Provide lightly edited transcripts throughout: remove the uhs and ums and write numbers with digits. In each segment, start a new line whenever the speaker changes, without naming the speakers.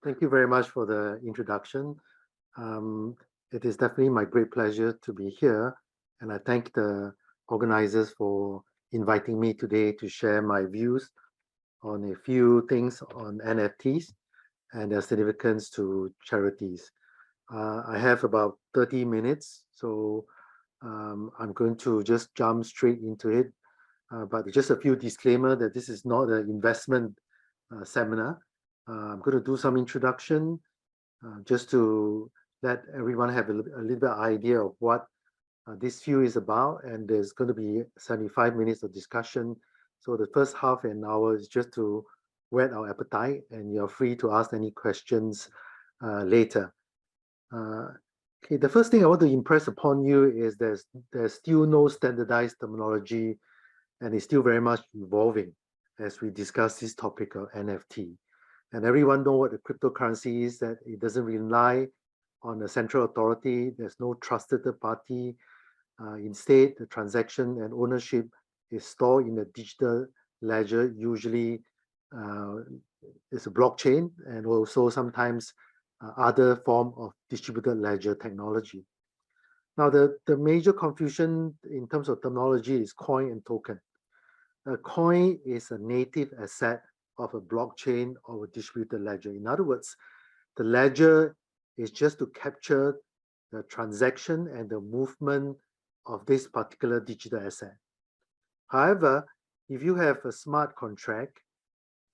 Thank you very much for the introduction. It is definitely my great pleasure to be here, and I thank the organizers for inviting me today to share my views on a few things on NFTs and their significance to charities. I have about 30 minutes, so I'm going to just jump straight into it. But just a few disclaimer that this is not an investment seminar. I'm going to do some introduction just to let everyone have a little bit idea of what this field is about. And there's going to be 75 minutes of discussion. So the first half an hour is just to whet our appetite, and you're free to ask any questions later. Okay, the first thing I want to impress upon you is there's still no standardized terminology, and it's still very much evolving as we discuss this topic of NFT. And everyone know what the cryptocurrency is, that it doesn't rely on a central authority. There's no trusted party. Instead, the transaction and ownership is stored in a digital ledger. Usually, it's a blockchain, and also sometimes other form of distributed ledger technology. Now, the major confusion in terms of terminology is coin and token. A coin is a native asset of a blockchain or a distributed ledger. In other words, the ledger is just to capture the transaction and the movement of this particular digital asset. However, if you have a smart contract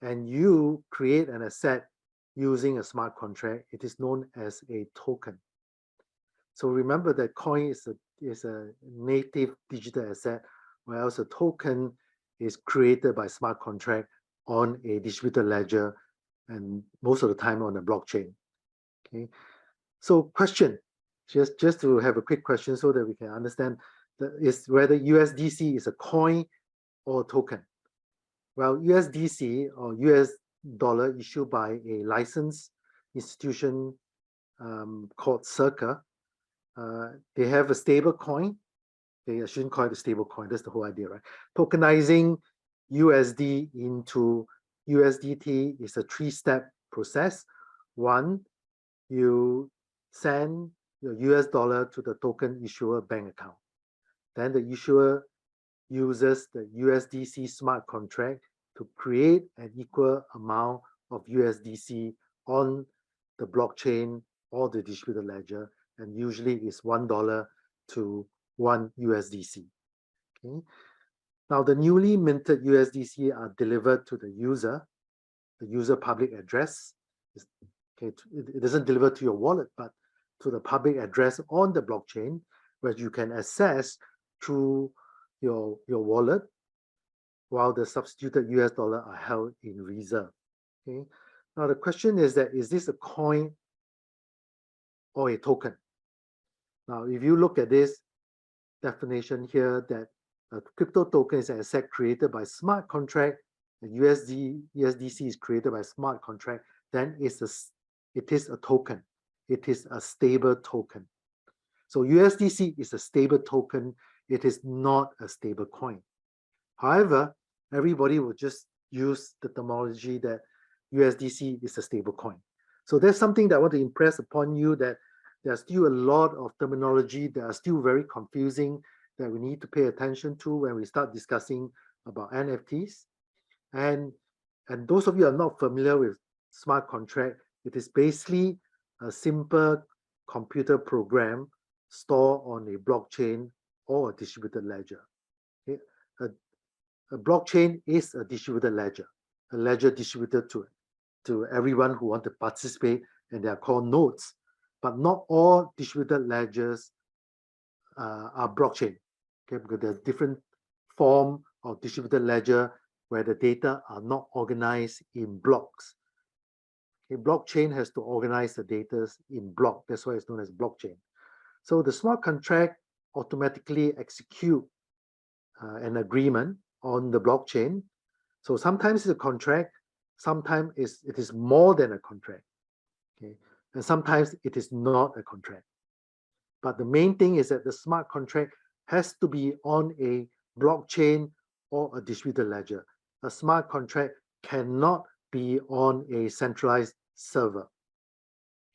and you create an asset using a smart contract, it is known as a token. So remember that coin is a native digital asset, whereas a token is created by smart contract on a distributed ledger, and most of the time on a blockchain. Okay, so question, just to have a quick question so that we can understand is whether USDC is a coin or a token. Well, USDC or US dollar issued by a licensed institution called Circa. They have a stable coin. I shouldn't call it a stable coin. That's the whole idea, right? Tokenizing USD into USDT is a three-step process. One, you send your US dollar to the token issuer bank account. Then the issuer uses the USDC smart contract to create an equal amount of USDC on the blockchain or the distributed ledger, and usually it's $1 to 1 USDC. Okay. Now the newly minted USDC are delivered to the user public address. Okay, it doesn't deliver to your wallet, but to the public address on the blockchain, where you can access through your wallet, while the substituted US dollar are held in reserve. Okay. Now the question is that, is this a coin or a token? Now, if you look at this definition here, that a crypto token is an asset created by smart contract, and USDC is created by smart contract, then it is a token. It is a stable token. So USDC is a stable token. It is not a stable coin. However, everybody will just use the terminology that USDC is a stable coin. So there's something that I want to impress upon you, that there's still a lot of terminology that are still very confusing that we need to pay attention to when we start discussing about NFTs. And those of you who are not familiar with smart contract, it is basically a simple computer program stored on a blockchain or a distributed ledger. Okay? A blockchain is a distributed ledger, a ledger distributed to everyone who want to participate, and they are called nodes. But not all distributed ledgers are blockchain. Okay, because there are different form of distributed ledger where the data are not organized in blocks. Okay, blockchain has to organize the data in block. That's why it's known as blockchain. So the smart contract automatically execute an agreement on the blockchain. So sometimes it's a contract, sometimes it is more than a contract. Okay, and sometimes it is not a contract. But the main thing is that the smart contract has to be on a blockchain or a distributed ledger. A smart contract cannot be on a centralized server.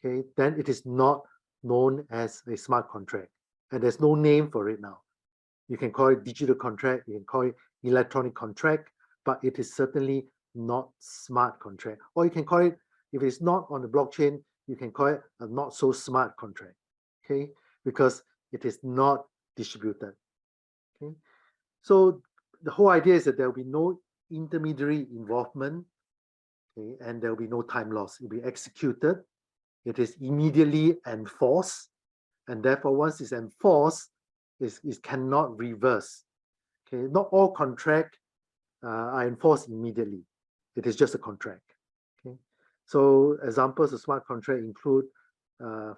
okay, then it is not known as a smart contract. And there's no name for it now. You can call it digital contract, you can call it electronic contract, but it is certainly not smart contract. Or you can call it, if it's not on the blockchain, you can call it a not so smart contract, okay? Because it is not distributed, okay? So the whole idea is that there will be no intermediary involvement, okay? And there will be no time loss. It will be executed. It is immediately enforced. And therefore, once it's enforced, it cannot reverse. Okay, not all contracts are enforced immediately. It is just a contract. Okay, so examples of smart contract include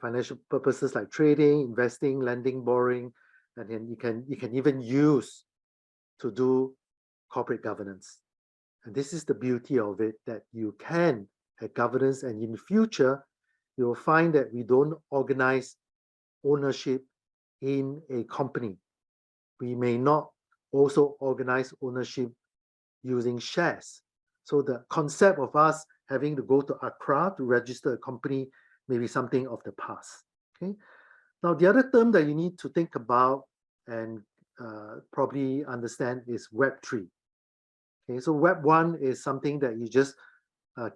financial purposes like trading, investing, lending, borrowing, and then you can even use to do corporate governance. And this is the beauty of it, that you can have governance, and in the future, you will find that we don't organize ownership in a company. We may not also organize ownership using shares. So the concept of us having to go to Accra to register a company may be something of the past. Okay. Now, the other term that you need to think about and probably understand is Web3. Okay, so Web 1 is something that you just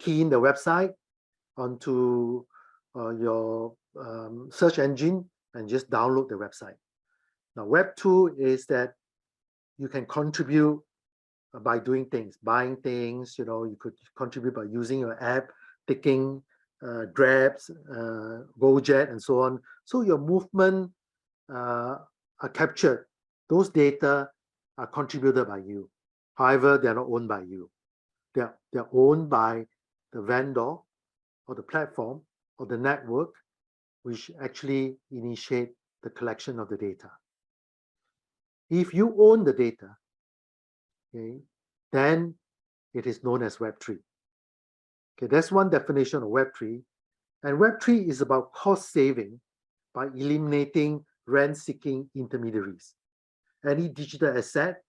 key in the website onto your search engine and just download the website. Now, Web 2 is that you can contribute by doing things, buying things. You could contribute by using your app, taking Grabs, GoJet, and so on. So your movement are captured. Those data are contributed by you. However, they're not owned by you. They're owned by the vendor or the platform or the network, which actually initiate the collection of the data. If you own the data, okay, then it is known as Web3. Okay, that's one definition of Web3. And Web3 is about cost saving by eliminating rent-seeking intermediaries. Any digital asset,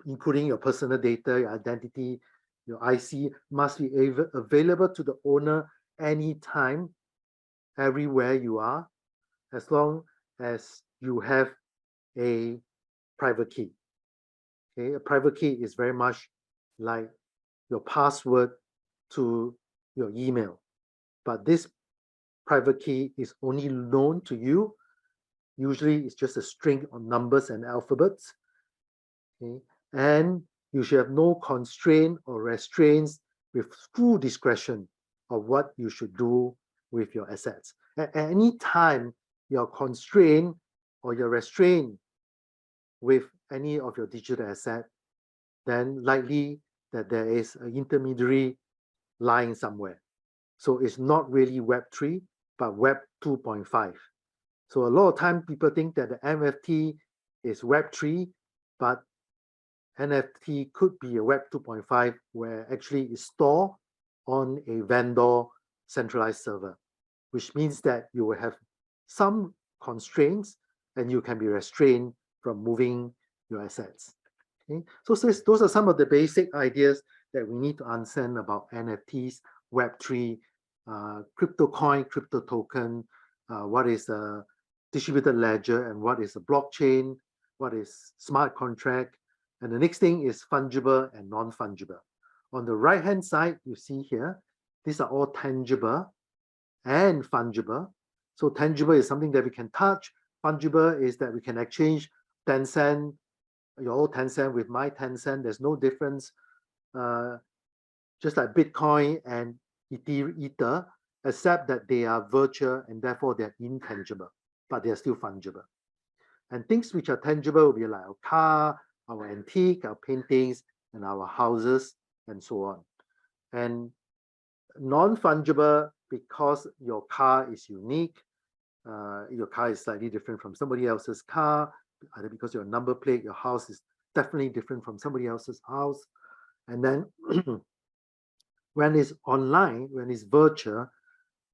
including your personal data, your identity, your IC, must be available to the owner anytime, everywhere you are, as long as you have a private key. Okay, a private key is very much like your password to your email, but this private key is only known to you. Usually, it's just a string of numbers and alphabets. Okay, and you should have no constraint or restraints, with full discretion of what you should do with your assets. At any time you're constrained or you're restrained with any of your digital asset, then likely that there is an intermediary lying somewhere. So it's not really Web 3, but Web 2.5. So a lot of time people think that the NFT is Web 3, but NFT could be a Web 2.5, where actually it's stored on a vendor centralized server, which means that you will have some constraints and you can be restrained from moving your assets. Okay? So those are some of the basic ideas that we need to understand about NFTs, Web3, crypto coin, crypto token, what is a distributed ledger, and what is a blockchain, what is smart contract. And the next thing is fungible and non-fungible. On the right-hand side, you see here, these are all tangible and fungible. So tangible is something that we can touch. Fungible is that we can exchange 10 cents, your old 10 cents with my 10 cents. There's no difference. Just like Bitcoin and Ether, except that they are virtual and therefore they're intangible, but they're still fungible. And things which are tangible will be like our car, our antique, our paintings, and our houses, and so on. And non-fungible, because your car is unique, your car is slightly different from somebody else's car, either because your number plate, your house is definitely different from somebody else's house. And then when it's online, when it's virtual,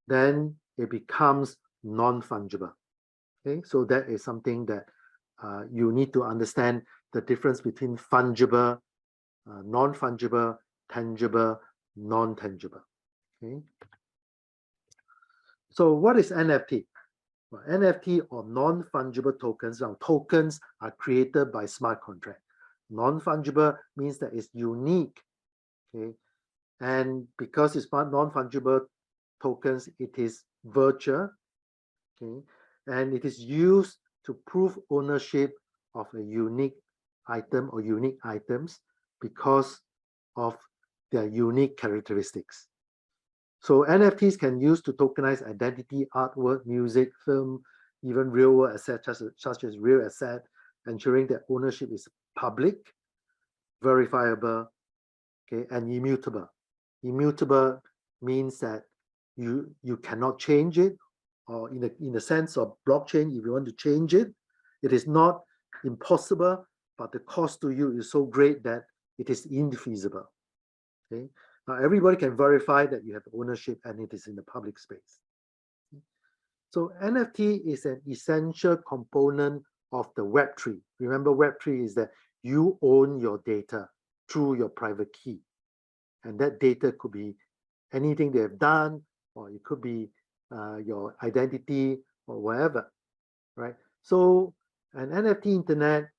then it becomes non-fungible. Okay, so that is something that you need to understand, the difference between fungible, non-fungible, tangible, non-tangible. Okay. So what is NFT? Well, NFT or non-fungible tokens. Now, tokens are created by smart contract. Non-fungible means that it's unique. Okay, and because it's non-fungible tokens, it is virtual. Okay, and it is used to prove ownership of a unique item or unique items because of their unique characteristics. So NFTs can use to tokenize identity, artwork, music, film, even real world assets such as real asset, ensuring that ownership is public, verifiable, okay, and immutable. Immutable means that you cannot change it, or in the sense of blockchain, if you want to change it, it is not impossible, but the cost to you is so great that it is infeasible. Okay, now everybody can verify that you have ownership and it is in the public space. So NFT is an essential component of the Web3. Remember, Web3 is that you own your data through your private key. And that data could be anything they have done, or it could be your identity or whatever, right? So an NFT internet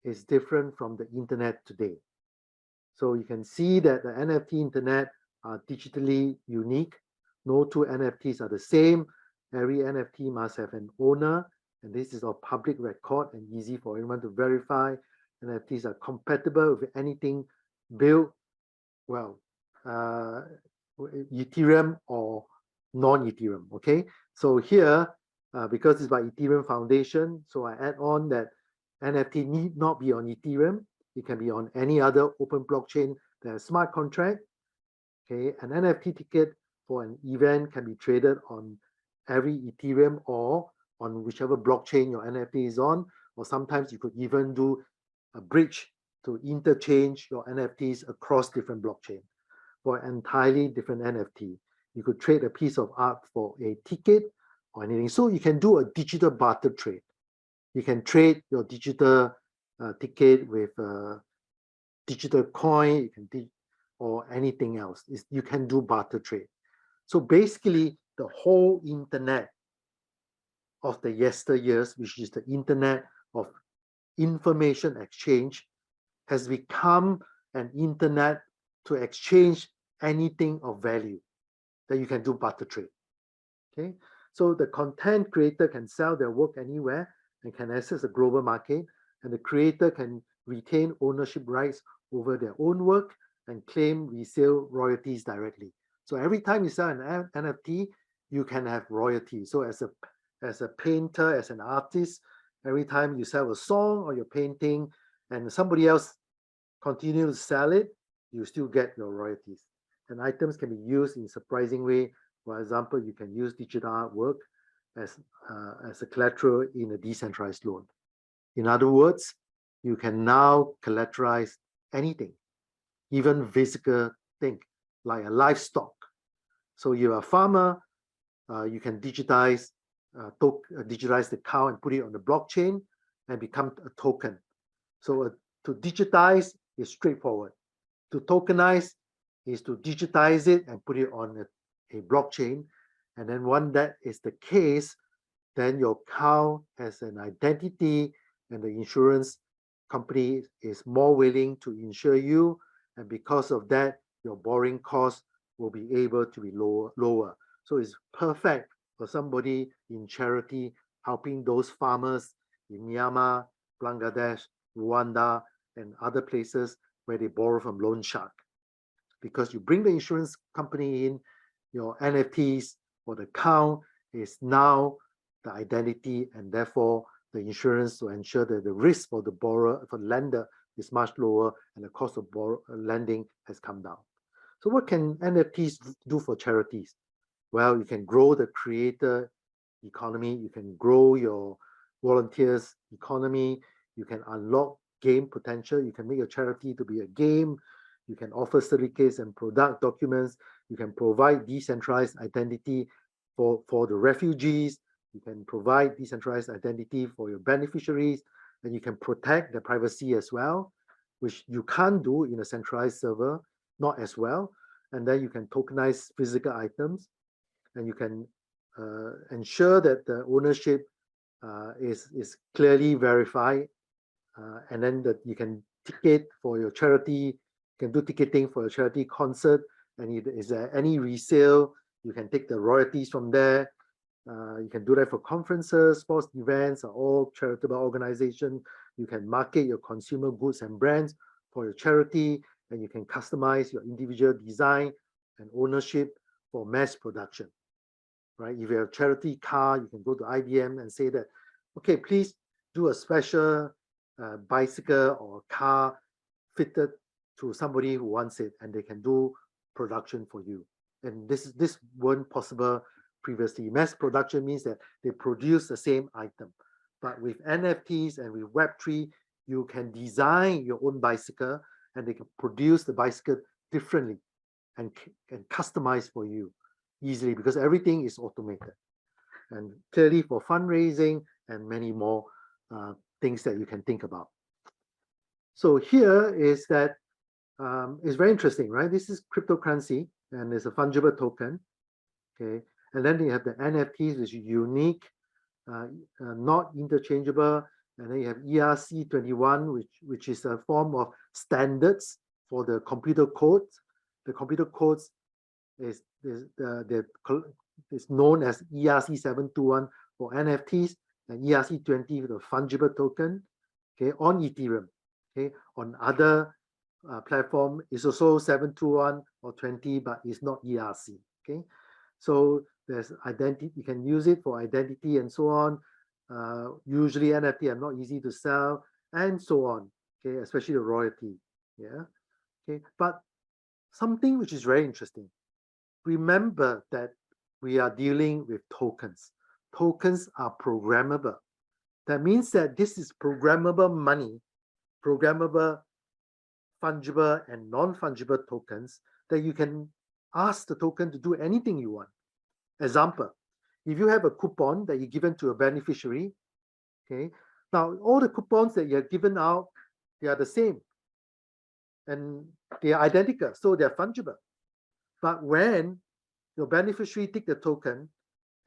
is different from the internet today. So you can see that the NFT internet are digitally unique. No two NFTs are the same. Every NFT must have an owner, and this is a public record and easy for anyone to verify. NFTs are compatible with anything built, well, Ethereum or non-Ethereum, okay? So here, because it's by Ethereum Foundation, so I add on that NFT need not be on Ethereum. It can be on any other open blockchain that has smart contract. Okay, an NFT ticket for an event can be traded on every Ethereum or on whichever blockchain your NFT is on, or sometimes you could even do a bridge to interchange your NFTs across different blockchain for an entirely different NFT. You could trade a piece of art for a ticket or anything. So you can do a digital barter trade. You can trade your digital ticket with digital coin, you can or anything else. You can do barter trade. So basically, the whole internet of the yesteryears, which is the internet of information exchange, has become an internet to exchange anything of value that you can do barter trade. Okay, so the content creator can sell their work anywhere and can access a global market, and the creator can retain ownership rights over their own work and claim resale royalties directly. So every time you sell an NFT, you can have royalties. So as a painter, as an artist, every time you sell a song or your painting and somebody else continue to sell it, you still get your royalties. And items can be used in surprising way. For example, you can use digital artwork as a collateral in a decentralized loan. In other words, you can now collateralize anything, even physical thing, like a livestock. So you're a farmer, you can digitize the cow and put it on the blockchain and become a token. So to digitize is straightforward. To tokenize is to digitize it and put it on a blockchain. And then when that is the case, then your cow has an identity and the insurance company is more willing to insure you. And because of that, your borrowing cost will be able to be lower. So it's perfect for somebody in charity helping those farmers in Myanmar, Bangladesh, Rwanda, and other places where they borrow from loan shark. Because you bring the insurance company in, your NFTs or the cow is now the identity, and therefore the insurance to ensure that the risk for the borrower, for the lender, is much lower and the cost of lending has come down. So what can NFTs do for charities? Well, you can grow the creator economy, you can grow your volunteers economy, you can unlock game potential, you can make a charity to be a game, you can offer certificates and product documents, you can provide decentralized identity for the refugees, you can provide decentralized identity for your beneficiaries, and you can protect the privacy as well, which you can't do in a centralized server, not as well. And then you can tokenize physical items, and you can ensure that the ownership is clearly verified, and then that you can ticket for your charity, you can do ticketing for your charity concert, and is there any resale, you can take the royalties from there. You can do that for conferences, sports events, or all charitable organizations. You can market your consumer goods and brands for your charity, and you can customize your individual design and ownership for mass production, right? If you have a charity car, you can go to IBM and say that, okay, please do a special bicycle or car fitted to somebody who wants it, and they can do production for you. And this weren't possible previously. Mass production means that they produce the same item. But with NFTs and with Web3, you can design your own bicycle, and they can produce the bicycle differently and customize for you easily, because everything is automated. And clearly for fundraising and many more things that you can think about. So here is that it's very interesting, right? This is cryptocurrency, and it's a fungible token. Okay, and then you have the NFTs, which is unique, not interchangeable, and then you have ERC21, which is a form of standards for the computer codes. The computer codes is known as ERC721 for NFTs, and ERC20 for the fungible token. Okay, on Ethereum. Okay, on other platform is also 721 or 20, but it's not ERC. Okay, so there's identity, you can use it for identity and so on. Usually NFT are not easy to sell and so on. Okay, especially the royalty. Yeah. Okay, but something which is very interesting. Remember that we are dealing with tokens. Tokens are programmable. That means that this is programmable money, programmable, fungible, and non-fungible tokens that you can ask the token to do anything you want. Example, if you have a coupon that you're given to a beneficiary, okay, now all the coupons that you have given out, they are the same and they are identical, so they're fungible. But when your beneficiary take the token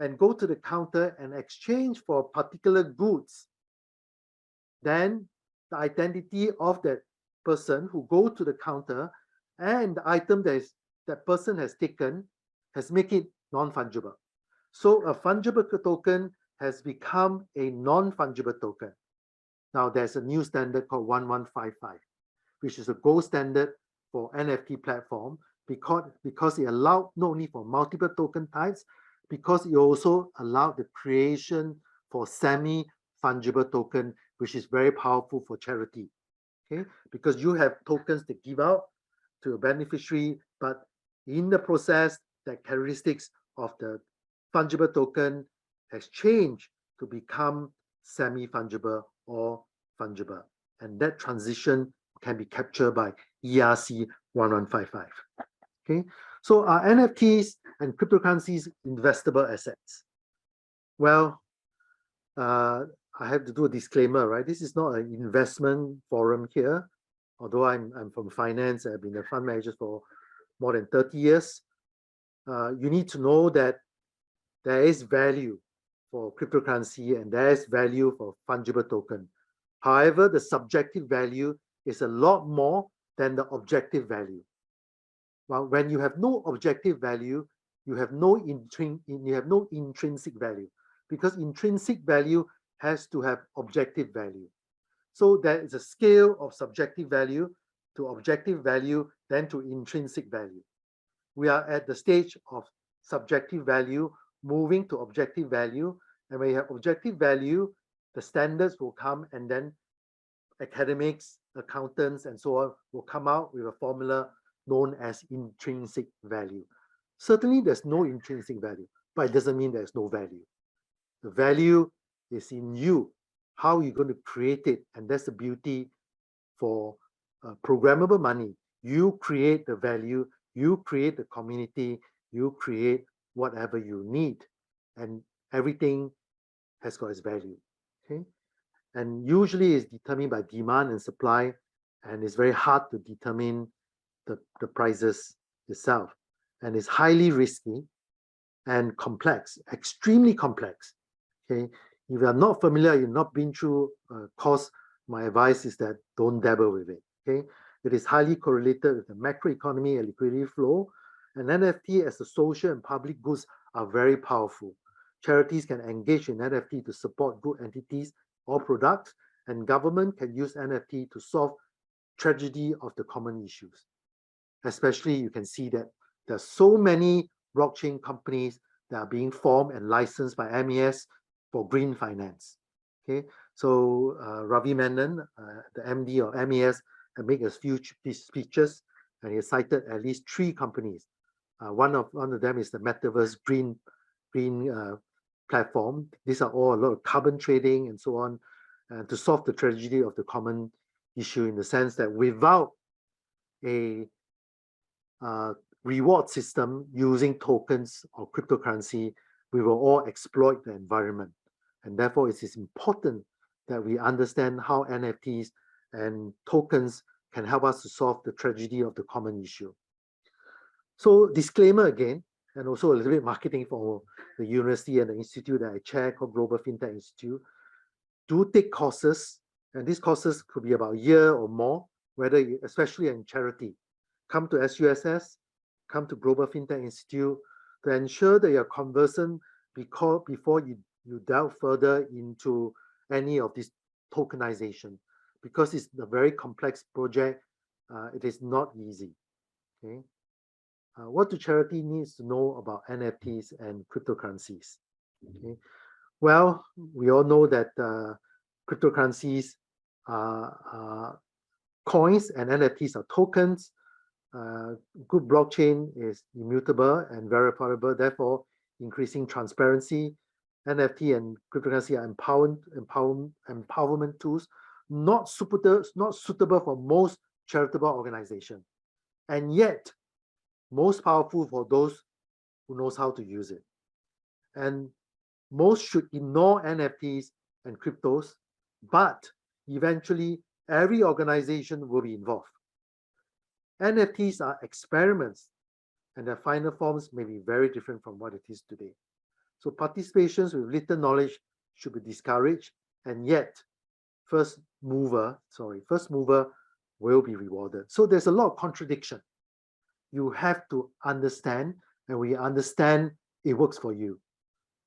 and go to the counter and exchange for particular goods, then the identity of that person who go to the counter and the item that person has taken has make it non-fungible. So a fungible token has become a non-fungible token. Now there's a new standard called 1155, which is a gold standard for NFT platform, because it allowed not only for multiple token types, because it also allowed the creation for semi-fungible token, which is very powerful for charity. Okay, because you have tokens to give out to a beneficiary, but in the process, the characteristics of the fungible token has changed to become semi-fungible or fungible. And that transition can be captured by ERC 1155. Okay, so are NFTs and cryptocurrencies investable assets? Well, I have to do a disclaimer, right? This is not an investment forum here. Although I'm from finance, I've been a fund manager for more than 30 years. You need to know that there is value for cryptocurrency and there is value for fungible token. However, the subjective value is a lot more than the objective value. Well, when you have no objective value, you have no intrinsic value, because intrinsic value has to have objective value. So there is a scale of subjective value to objective value, then to intrinsic value. We are at the stage of subjective value moving to objective value, and when you have objective value, the standards will come, and then academics, accountants, and so on will come out with a formula known as intrinsic value. Certainly there's no intrinsic value, but it doesn't mean there's no value. The value is in you, how you're going to create it, and that's the beauty for programmable money. You create the value, you create the community, you create whatever you need, and everything has got its value. Okay, and usually it's determined by demand and supply, and it's very hard to determine the prices itself, and it's highly risky. and complex, extremely complex. Okay, if you are not familiar, you've not been through a course, my advice is that don't dabble with it. Okay, it is highly correlated with the macroeconomy and liquidity flow, and NFT as the social and public goods are very powerful. Charities can engage in NFT to support good entities or products, and government can use NFT to solve tragedy of the common issues. Especially, you can see that there are so many blockchain companies that are being formed and licensed by MES for green finance. Okay, so Ravi Menon, the MD of MES, made a few speeches, and he cited at least 3 companies. One of them is the Metaverse Green platform. These are all a lot of carbon trading and so on, to solve the tragedy of the common issue, in the sense that without a reward system using tokens or cryptocurrency, we will all exploit the environment. And therefore, it is important that we understand how NFTs and tokens can help us to solve the tragedy of the common issue. So disclaimer again, and also a little bit marketing for the university and the institute that I chair, called Global FinTech Institute. Do take courses, and these courses could be about a year or more, especially in charity. Come to SUSS, come to Global FinTech Institute to ensure that you're conversant before you delve further into any of this tokenization, because it's a very complex project. It is not easy. Okay. What do charity needs to know about NFTs and cryptocurrencies? Okay. Well, we all know that cryptocurrencies are coins and NFTs are tokens. Good blockchain is immutable and verifiable, therefore increasing transparency. NFT and cryptocurrency are empowerment tools, not suitable for most charitable organizations, and yet most powerful for those who knows how to use it. And most should ignore NFTs and cryptos, but eventually every organization will be involved. NFTs are experiments, and their final forms may be very different from what it is today. So participations with little knowledge should be discouraged, and yet first mover will be rewarded. So there's a lot of contradiction. You have to understand, and we understand it works for you.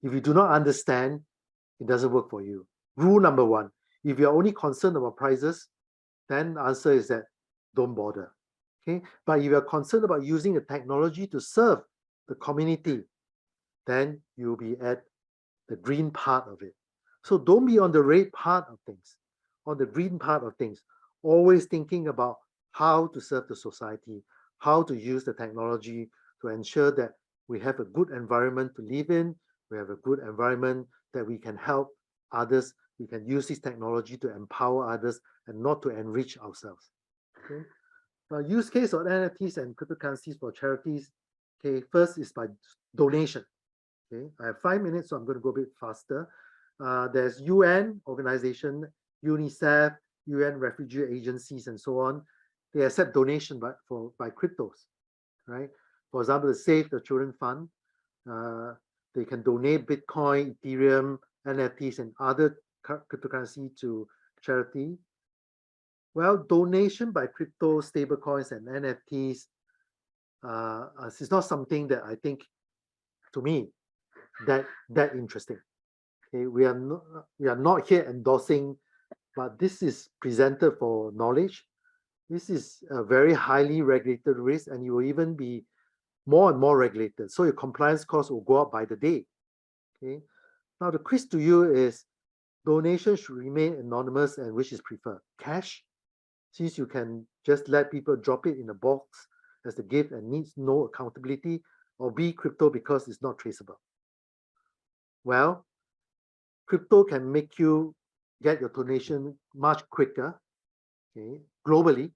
If you do not understand, it doesn't work for you. Rule number 1, if you're only concerned about prices, then the answer is that don't bother. Okay, but if you're concerned about using the technology to serve the community, then you'll be at the green part of it. So don't be on the red part of things, on the green part of things, always thinking about how to serve the society, how to use the technology to ensure that we have a good environment to live in, we have a good environment that we can help others, we can use this technology to empower others and not to enrich ourselves. Okay. Now, use case of NFTs and cryptocurrencies for charities. Okay, first is by donation. Okay, I have 5 minutes, so I'm going to go a bit faster. There's UN organization, UNICEF, UN refugee agencies, and so on. They accept donation by cryptos, right? For example, the Save the Children Fund, they can donate Bitcoin, Ethereum, NFTs, and other cryptocurrency to charity. Well, donation by crypto, stablecoins, and NFTs is not something that I think, to me, that interesting. Okay, we are not here endorsing, but this is presented for knowledge. This is a very highly regulated risk, and you will even be more and more regulated. So your compliance costs will go up by the day. Okay. Now the quiz to you is: donation should remain anonymous, and which is preferred? Cash, since you can just let people drop it in a box as a gift and needs no accountability, or B, crypto because it's not traceable? Well, crypto can make you get your donation much quicker. Okay. Globally,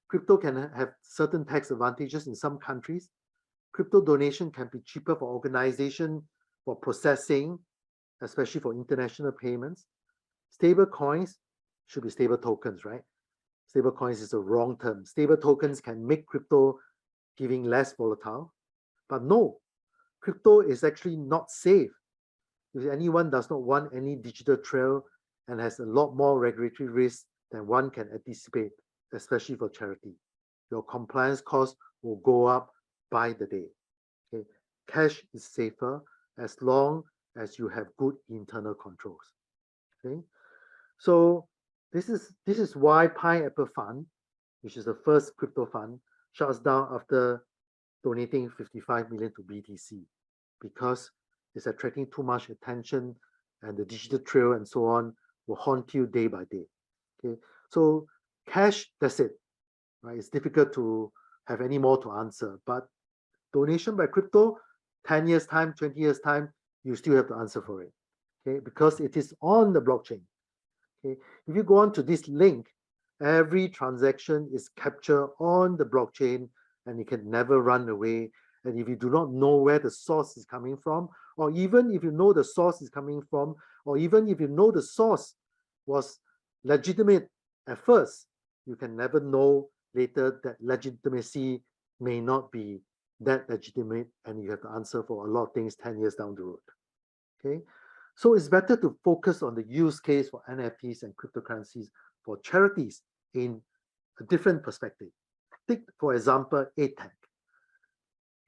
crypto can have certain tax advantages in some countries. Crypto donation can be cheaper for organization, for processing, especially for international payments. Stable coins should be stable tokens, right? Stable coins is the wrong term. Stable tokens can make crypto giving less volatile. But no, crypto is actually not safe. If anyone does not want any digital trail and has a lot more regulatory risk than one can anticipate, especially for charity. Your compliance costs will go up by the day. Okay? Cash is safer as long as you have good internal controls. Okay? So this is why Pineapple Fund, which is the first crypto fund, shuts down after donating 55 million to BTC, because it's attracting too much attention, and the digital trail and so on will haunt you day by day. Okay, so cash, that's it. Right? It's difficult to have any more to answer, but donation by crypto, 10 years time, 20 years time, you still have to answer for it. Okay, because it is on the blockchain. Okay, if you go on to this link, every transaction is captured on the blockchain and it can never run away. And if you do not know where the source is coming from, or even if you know the source is coming from, or even if you know the source was legitimate at first, you can never know later that legitimacy may not be that legitimate, and you have to answer for a lot of things 10 years down the road. Okay, so it's better to focus on the use case for NFTs and cryptocurrencies for charities in a different perspective. Take, for example, ATAC.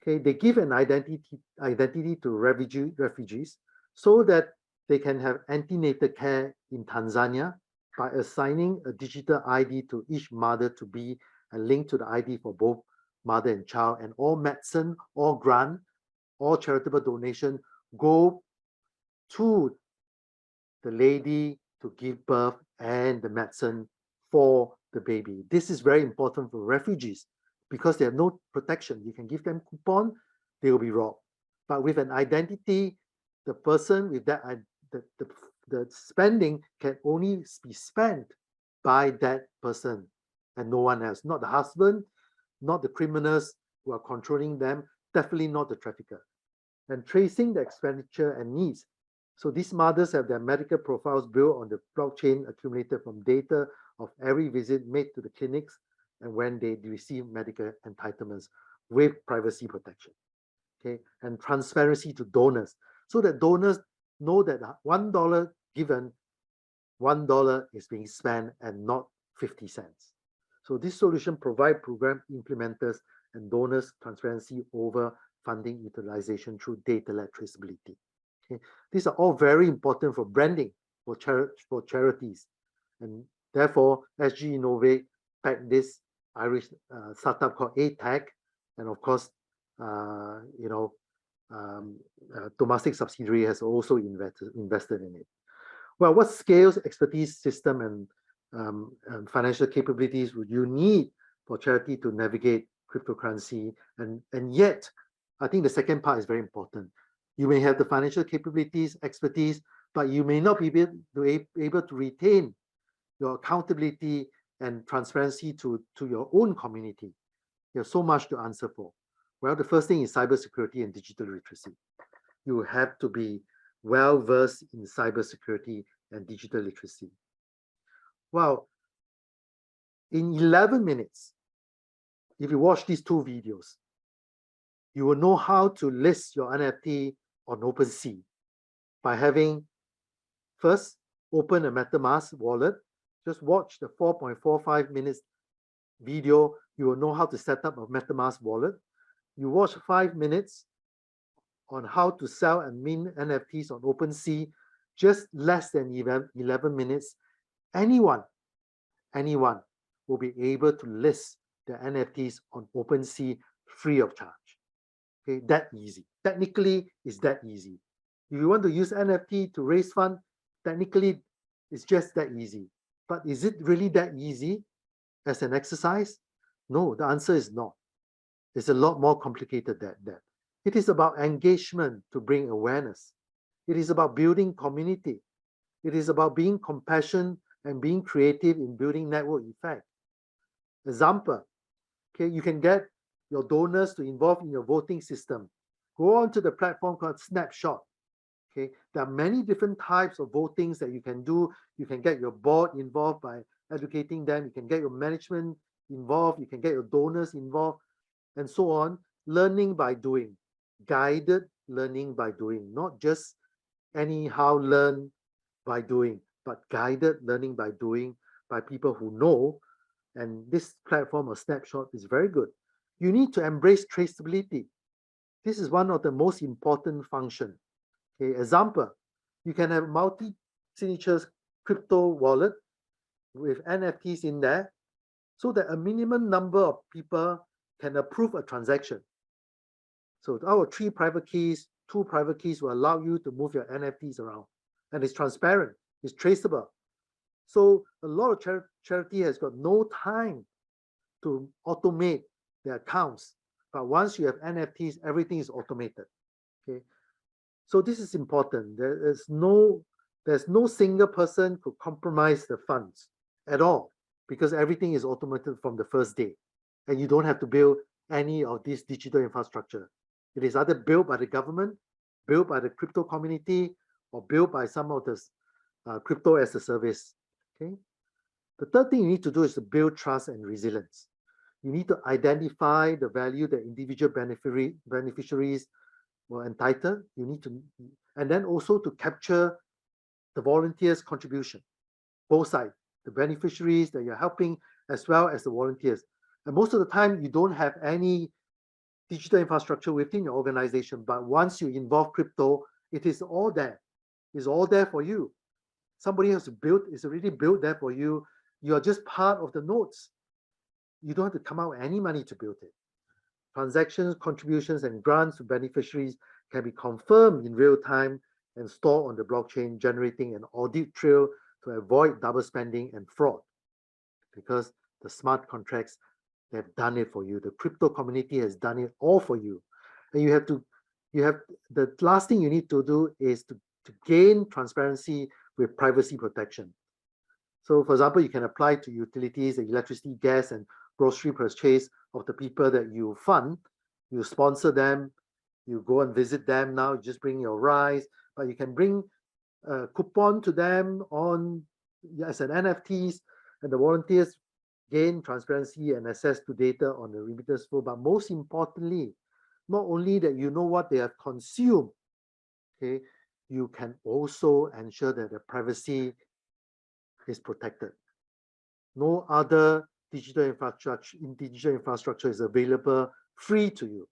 Okay, they give an identity to refugees so that they can have antenatal care in Tanzania by assigning a digital ID to each mother to be a link to the ID for both mother and child, and all medicine, all grant, all charitable donation go to the lady to give birth and the medicine for the baby. This is very important for refugees because they have no protection. You can give them coupon, they will be robbed. But with an identity, the person with that, the spending can only be spent by that person and no one else. Not the husband, not the criminals who are controlling them, definitely not the trafficker. And tracing the expenditure and needs. So these mothers have their medical profiles built on the blockchain accumulated from data of every visit made to the clinics and when they receive medical entitlements with privacy protection. Okay, and transparency to donors so that donors know that $1 given, $1 is being spent and not 50 cents. So this solution provides program implementers and donors transparency over funding utilization through data-led traceability. Okay. These are all very important for branding for charities, and therefore SG Innovate backed this Irish startup called ATAC, and of course, domestic subsidiary has also invested in it. Well, what skills, expertise, system, and financial capabilities would you need for charity to navigate cryptocurrency? And yet, I think the second part is very important. You may have the financial capabilities, expertise, but you may not be able to retain your accountability and transparency to your own community. There's so much to answer for. Well, the first thing is cybersecurity and digital literacy. You have to be well versed in cybersecurity and digital literacy. Well, in 11 minutes, if you watch these two videos, you will know how to list your NFT on OpenSea by having first open a MetaMask wallet. Just watch the 4.45 minutes video. You will know how to set up a MetaMask wallet. You watch 5 minutes on how to sell and mint NFTs on OpenSea, just less than 11 minutes. Anyone will be able to list their NFTs on OpenSea free of charge. Okay, that easy. Technically, it's that easy. If you want to use NFT to raise funds, technically, it's just that easy. But is it really that easy as an exercise? No, the answer is not. It's a lot more complicated than that. It is about engagement to bring awareness. It is about building community. It is about being compassionate and being creative in building network effect. Example, okay, you can get your donors to involve in your voting system. Go on to the platform called Snapshot. Okay, there are many different types of votings that you can do. You can get your board involved by educating them. You can get your management involved. You can get your donors involved, and so on. Learning by doing, guided learning by doing, not just anyhow learn by doing, but guided learning by doing by people who know. And this platform or snapshot is very good. You need to embrace traceability. This is one of the most important functions. Okay, example, you can have multi-signatures crypto wallet with NFTs in there so that a minimum number of people can approve a transaction. So our 3 private keys, 2 private keys will allow you to move your NFTs around. And it's transparent, it's traceable. So a lot of charity has got no time to automate their accounts. But once you have NFTs, everything is automated. Okay. So this is important. There's no single person could compromise the funds at all because everything is automated from the first day. And you don't have to build any of this digital infrastructure. It is either built by the government, built by the crypto community, or built by some of the crypto as a service. Okay. The third thing you need to do is to build trust and resilience. You need to identify the value that individual beneficiaries were entitled. You need to, and then also to capture the volunteers' contribution, both sides, the beneficiaries that you're helping, as well as the volunteers. And most of the time, you don't have any digital infrastructure within your organization, but once you involve crypto, it is all there. It's all there for you. Somebody has built, it's already built there for you. You are just part of the nodes. You don't have to come out with any money to build it. Transactions, contributions, and grants to beneficiaries can be confirmed in real time and stored on the blockchain, generating an audit trail to avoid double spending and fraud. Because the smart contracts, they've done it for you. The crypto community has done it all for you. And the last thing you need to do is to gain transparency with privacy protection. So for example, you can apply to utilities, electricity, gas, and grocery purchase of the people that you fund. You sponsor them, you go and visit them now, you just bring your rice, but you can bring a coupon to them on as an NFTs, and the volunteers gain transparency and access to data on the remittance flow. But most importantly, not only that you know what they have consumed, okay, you can also ensure that the privacy is protected. No other digital infrastructure is available free to you.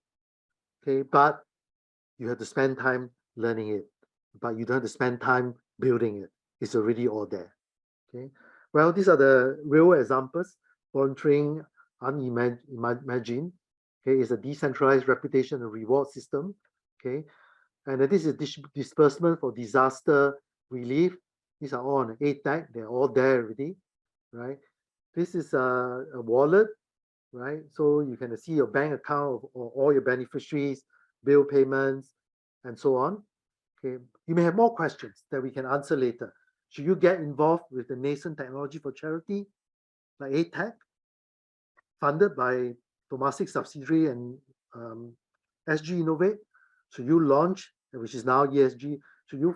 Okay, but you have to spend time learning it, but you don't have to spend time building it. It's already all there. Okay. Well, these are the real examples. Volunteering unimagined. Okay, it's a decentralized reputation and reward system. Okay, and this is disbursement for disaster relief. These are all on the ATAC. They're all there already, right? This is a wallet, right? So you can see your bank account or all your beneficiaries, bill payments, and so on. Okay, you may have more questions that we can answer later. Should you get involved with the nascent technology for charity, like ATAC, funded by Temasek subsidiary and SG Innovate? Should you launch, which is now ESG, should you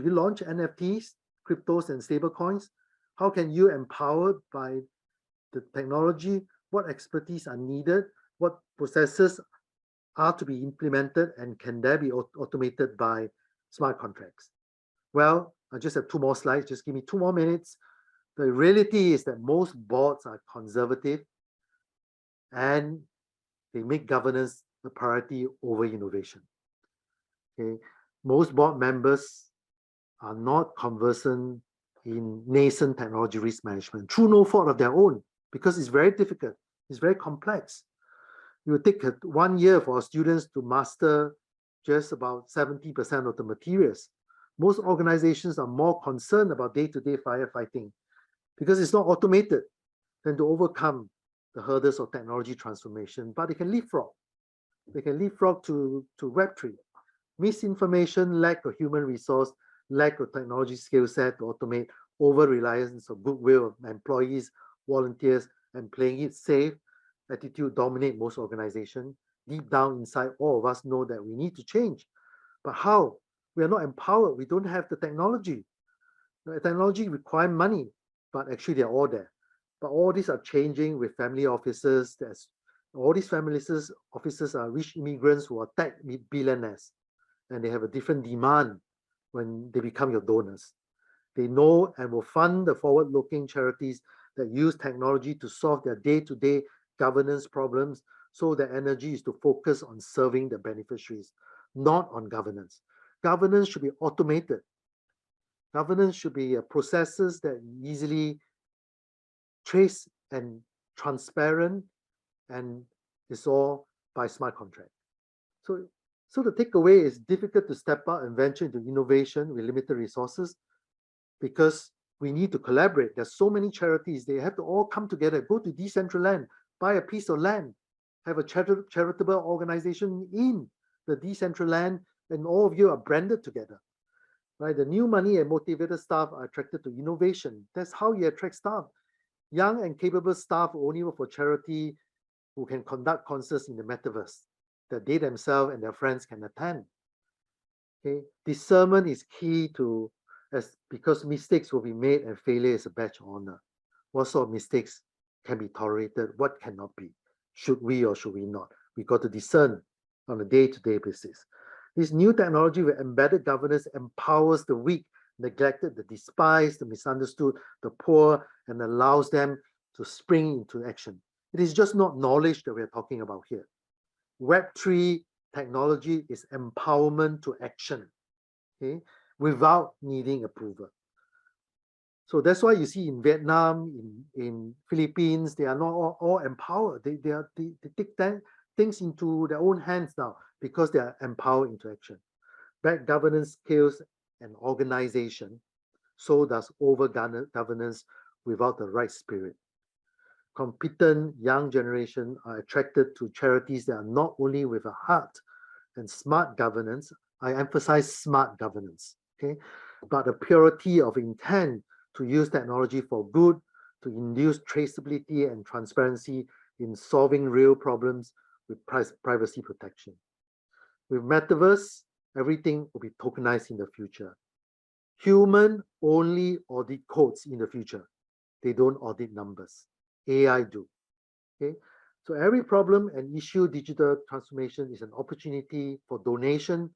launch NFTs, cryptos, and stablecoins? How can you empowered by the technology? What expertise are needed? What processes are to be implemented, and can they be automated by smart contracts? Well, I just have 2 more slides. Just give me 2 more minutes. The reality is that most boards are conservative and they make governance a priority over innovation. Okay, most board members are not conversant in nascent technology risk management through no fault of their own, because it's very difficult, it's very complex. It will take 1 year for students to master just about 70% of the materials. Most organizations are more concerned about day-to-day firefighting because it's not automated than to overcome the hurdles of technology transformation, but they can leapfrog. They can leapfrog to Web3. Misinformation, lack of human resource, lack of technology skill set to automate, over-reliance of goodwill of employees, volunteers, and playing it safe attitude dominate most organizations. Deep down inside, all of us know that we need to change. But how? We are not empowered. We don't have the technology. The technology requires money, but actually they're all there. But all these are changing with family offices. All these family offices are rich immigrants who are tech billionaires. and they have a different demand when they become your donors. They know and will fund the forward-looking charities that use technology to solve their day-to-day governance problems, so their energy is to focus on serving the beneficiaries, not on governance. Governance should be automated. Governance should be processes that easily trace and transparent, and is all by smart contract. So the takeaway is difficult to step out and venture into innovation with limited resources, because we need to collaborate. There's so many charities, they have to all come together, go to decentralized land, buy a piece of land, have a charitable organization in the decentralized land, and all of you are branded together. Right? The new money and motivated staff are attracted to innovation. That's how you attract staff. Young and capable staff who only work for charity, who can conduct concerts in the metaverse that they themselves and their friends can attend. Okay, discernment is key to, because mistakes will be made and failure is a badge of honor. What sort of mistakes can be tolerated? What cannot be? Should we or should we not? We got to discern on a day-to-day basis. This new technology with embedded governance empowers the weak, neglected, the despised, the misunderstood, the poor, and allows them to spring into action. It is just not knowledge that we're talking about here. Web3 technology is empowerment to action, okay, without needing approval. So that's why you see in Vietnam, in Philippines, they are not all empowered. They take things into their own hands now because they are empowered into action. Bad governance kills an organization, so does over governance without the right spirit. Competent young generation are attracted to charities that are not only with a heart and smart governance, I emphasize smart governance, okay, but a purity of intent to use technology for good, to induce traceability and transparency in solving real problems with privacy protection. With metaverse, everything will be tokenized in the future. Human only audit codes in the future. They don't audit numbers. AI do. Okay, so every problem and issue digital transformation is an opportunity for donation,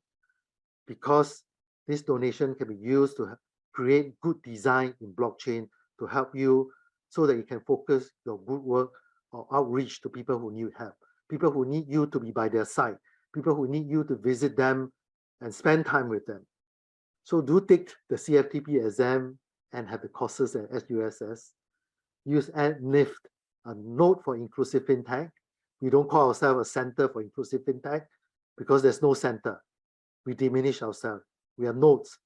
because this donation can be used to create good design in blockchain to help you, so that you can focus your good work or outreach to people who need help, people who need you to be by their side, people who need you to visit them and spend time with them. So do take the CFTP exam and have the courses at SUSS. Use NIFT, a Node for Inclusive FinTech. We don't call ourselves a Center for Inclusive FinTech because there's no center. We diminish ourselves. We are nodes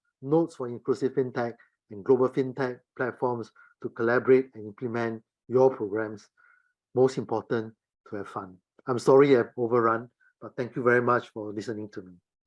for Inclusive FinTech and global FinTech platforms to collaborate and implement your programs. Most important, to have fun. I'm sorry I've overrun, but thank you very much for listening to me.